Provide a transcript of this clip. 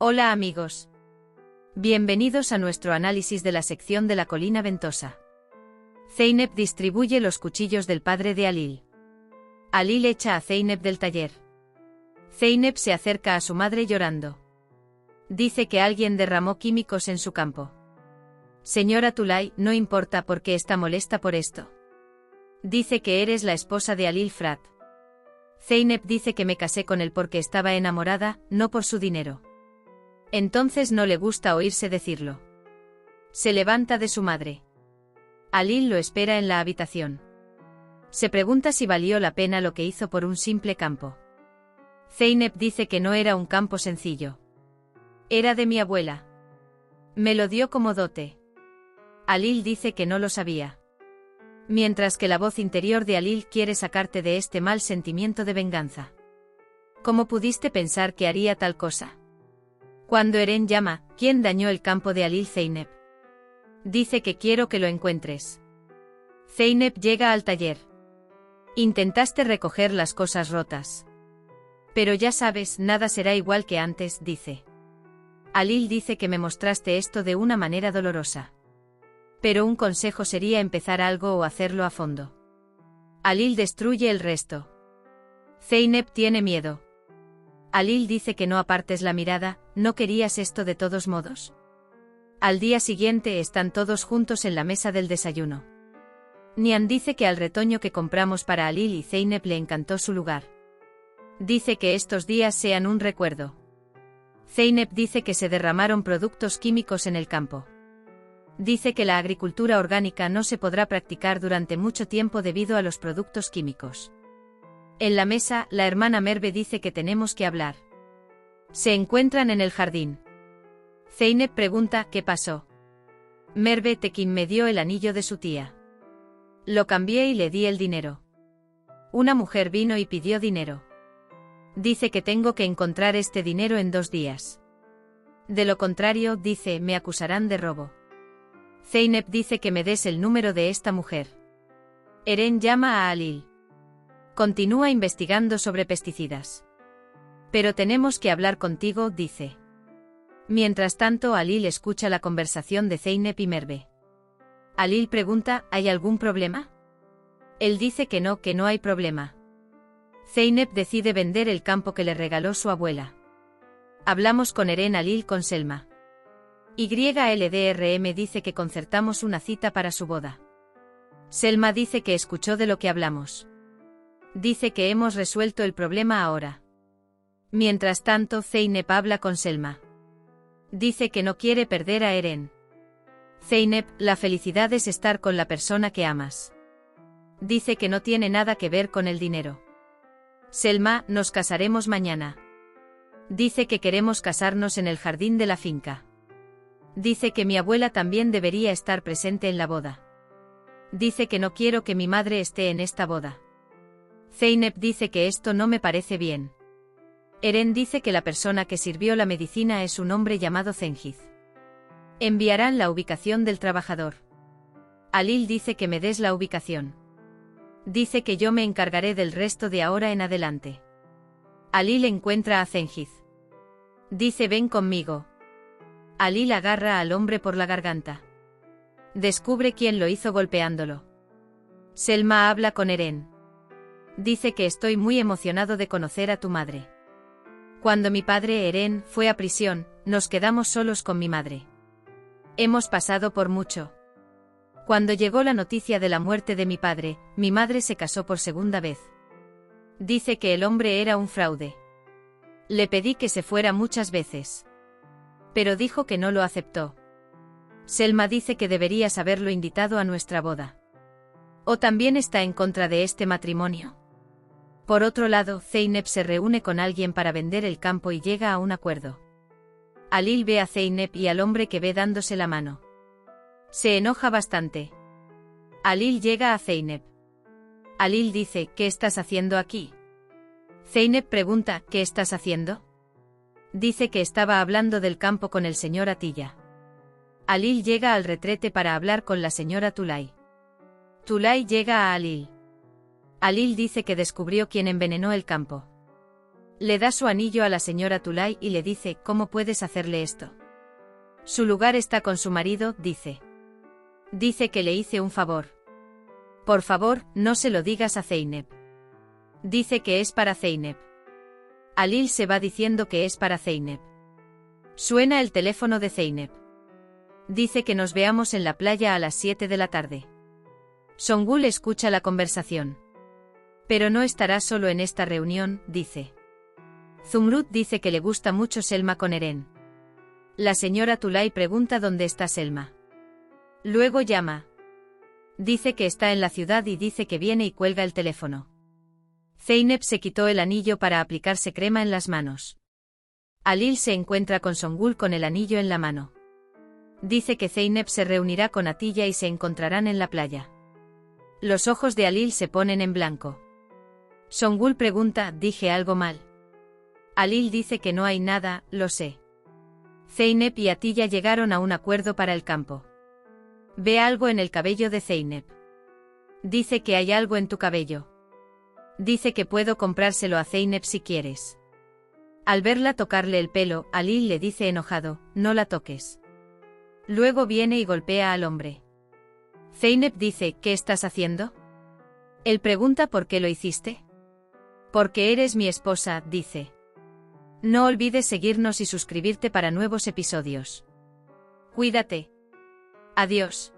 Hola amigos. Bienvenidos a nuestro análisis de la sección de la colina ventosa. Zeynep distribuye los cuchillos del padre de Halil. Halil echa a Zeynep del taller. Zeynep se acerca a su madre llorando. Dice que alguien derramó químicos en su campo. Señora Tulay, no importa por qué está molesta por esto. Dice que eres la esposa de Halil Frat. Zeynep dice que me casé con él porque estaba enamorada, no por su dinero. Entonces no le gusta oírse decirlo. Se levanta de su madre. Halil lo espera en la habitación. Se pregunta si valió la pena lo que hizo por un simple campo. Zeynep dice que no era un campo sencillo. Era de mi abuela. Me lo dio como dote. Halil dice que no lo sabía. Mientras que la voz interior de Halil quiere sacarte de este mal sentimiento de venganza. ¿Cómo pudiste pensar que haría tal cosa? Cuando Eren llama, ¿quién dañó el campo de Halil? Zeynep. Dice que quiero que lo encuentres. Zeynep llega al taller. Intentaste recoger las cosas rotas. Pero ya sabes, nada será igual que antes, dice. Halil dice que me mostraste esto de una manera dolorosa. Pero un consejo sería empezar algo o hacerlo a fondo. Halil destruye el resto. Zeynep tiene miedo. Halil dice que no apartes la mirada, ¿no querías esto de todos modos? Al día siguiente están todos juntos en la mesa del desayuno. Nian dice que al retoño que compramos para Halil y Zeynep le encantó su lugar. Dice que estos días sean un recuerdo. Zeynep dice que se derramaron productos químicos en el campo. Dice que la agricultura orgánica no se podrá practicar durante mucho tiempo debido a los productos químicos. En la mesa, la hermana Merve dice que tenemos que hablar. Se encuentran en el jardín. Zeynep pregunta, ¿qué pasó? Merve, Tekin me dio el anillo de su tía. Lo cambié y le di el dinero. Una mujer vino y pidió dinero. Dice que tengo que encontrar este dinero en 2 días. De lo contrario, dice, me acusarán de robo. Zeynep dice que me des el número de esta mujer. Eren llama a Halil. Continúa investigando sobre pesticidas. Pero tenemos que hablar contigo, dice. Mientras tanto, Halil escucha la conversación de Zeynep y Merve. Halil pregunta, ¿hay algún problema? Él dice que no hay problema. Zeynep decide vender el campo que le regaló su abuela. Hablamos con Eren. Halil con Selma. YLDRM dice que concertamos una cita para su boda. Selma dice que escuchó de lo que hablamos. Dice que hemos resuelto el problema ahora. Mientras tanto, Zeynep habla con Selma. Dice que no quiere perder a Eren. Zeynep, la felicidad es estar con la persona que amas. Dice que no tiene nada que ver con el dinero. Selma, nos casaremos mañana. Dice que queremos casarnos en el jardín de la finca. Dice que mi abuela también debería estar presente en la boda. Dice que no quiero que mi madre esté en esta boda. Zeynep dice que esto no me parece bien. Eren dice que la persona que sirvió la medicina es un hombre llamado Zengiz. Enviarán la ubicación del trabajador. Halil dice que me des la ubicación. Dice que yo me encargaré del resto de ahora en adelante. Halil encuentra a Zengiz. Dice ven conmigo. Halil agarra al hombre por la garganta. Descubre quién lo hizo golpeándolo. Selma habla con Eren. Dice que estoy muy emocionado de conocer a tu madre. Cuando mi padre Eren fue a prisión, nos quedamos solos con mi madre. Hemos pasado por mucho. Cuando llegó la noticia de la muerte de mi padre, mi madre se casó por segunda vez. Dice que el hombre era un fraude. Le pedí que se fuera muchas veces. Pero dijo que no lo aceptó. Selma dice que deberías haberlo invitado a nuestra boda. ¿O también está en contra de este matrimonio? Por otro lado, Zeynep se reúne con alguien para vender el campo y llega a un acuerdo. Halil ve a Zeynep y al hombre que ve dándose la mano. Se enoja bastante. Halil llega a Zeynep. Halil dice, ¿qué estás haciendo aquí? Zeynep pregunta, ¿qué estás haciendo? Dice que estaba hablando del campo con el señor Atilla. Halil llega al retrete para hablar con la señora Tulay. Tulay llega a Halil. Halil dice que descubrió quién envenenó el campo. Le da su anillo a la señora Tulay y le dice, ¿cómo puedes hacerle esto? Su lugar está con su marido, dice. Dice que le hice un favor. Por favor, no se lo digas a Zeynep. Dice que es para Zeynep. Alil se va diciendo que es para Zeynep. Suena el teléfono de Zeynep. Dice que nos veamos en la playa a las 7 de la tarde. Songül escucha la conversación. Pero no estará solo en esta reunión, dice. Zumrud dice que le gusta mucho Selma con Eren. La señora Tulay pregunta dónde está Selma. Luego llama. Dice que está en la ciudad y dice que viene y cuelga el teléfono. Zeynep se quitó el anillo para aplicarse crema en las manos. Alil se encuentra con Songül con el anillo en la mano. Dice que Zeynep se reunirá con Atilla y se encontrarán en la playa. Los ojos de Alil se ponen en blanco. Songül pregunta, ¿dije algo mal? Alil dice que no hay nada, lo sé. Zeynep y Atilla llegaron a un acuerdo para el campo. Ve algo en el cabello de Zeynep. Dice que hay algo en tu cabello. Dice que puedo comprárselo a Zeynep si quieres. Al verla tocarle el pelo, Alil le dice enojado, no la toques. Luego viene y golpea al hombre. Zeynep dice, ¿qué estás haciendo? Él pregunta por qué lo hiciste. Porque eres mi esposa, dice. No olvides seguirnos y suscribirte para nuevos episodios. Cuídate. Adiós.